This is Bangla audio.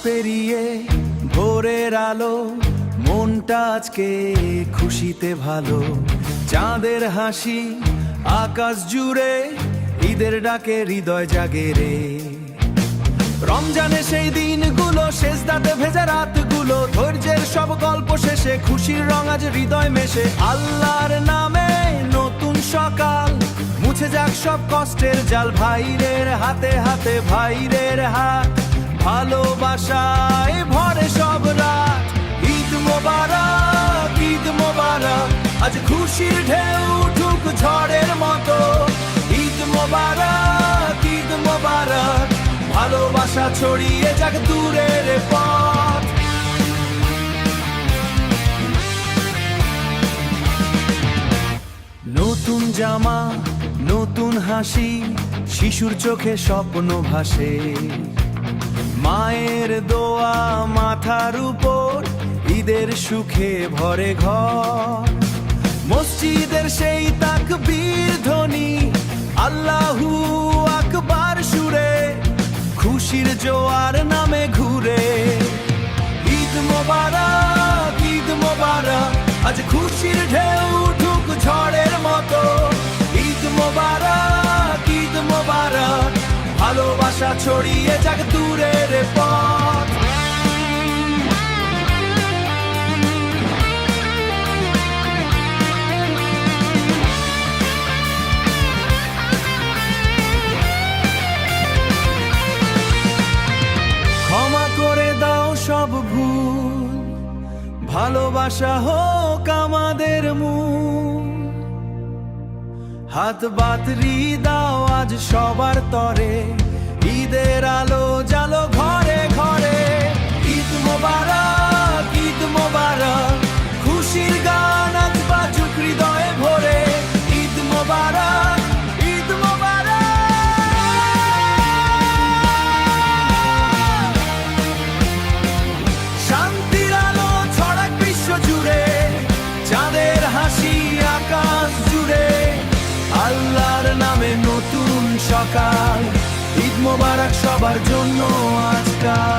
পেরিয়ে ভোরের আলো, মনটা আজকে খুশিতে ভালো। চাঁদের হাসি আকাশ জুড়ে, ঈদের ডাকে হৃদয় জাগে রে। রমজানে সেই দিনগুলো, সেজদাতে ভেজা রাতগুলো, ধৈর্যের সব গল্প শেষে খুশির রং আজ হৃদয় মেশে। আল্লাহর নামে নতুন সকাল, মুছে যাক সব কষ্টের জাল। ভাইরের হাতে হাতে ভাইরের হাত, ভালোবাসায় ভরে সব রাত। ঈদ মোবারক, ঈদ মোবারক, আজ খুশির ঢেউ উঠুক ঝড়ের মতো। ঈদ মোবারক, ঈদ মোবারক, ভালোবাসা ছড়িয়ে যাক দূরের পথ। নতুন জামা, নতুন হাসি, শিশুর চোখে স্বপ্ন ভাসে। মায়ের দোয়া মাথার উপর, ঈদের সুখে ভরে ঘর। মসজিদের সেই তাকবীর ধ্বনি, আল্লাহু আকবার সুরে, খুশির জোয়ার নামে ঘুরে। ঈদ মোবারক, ঈদ মোবারক, আজ খুশির ঢেউ উঠুক ঝড়ের মতো। ঈদ মোবারক, ঈদ মোবারক, ভালোবাসা ছড়িয়ে যাক দূরের পথ। ক্ষমা করে দাও সব ভুল, ভালোবাসা হোক আমাদের মূল। হাত বাতরি দাও আজ সবার তরে, ঈদের আলো জালো ঘরে ঘরে। ঈদ মোবারক, ঈদ মোবারক, খুশির গান আজ বাজুক হৃদয়ে ভরে। ঈদ মোবারক, ঈদ মোবারক, শান্তির আলো ছড়াক বিশ্ব জুড়ে, চাঁদের হাসি আকাশ জুড়ে। আল্লাহর নামে নতুন সকাল, ঈদ মোবারক সবার জন্য আজকাল।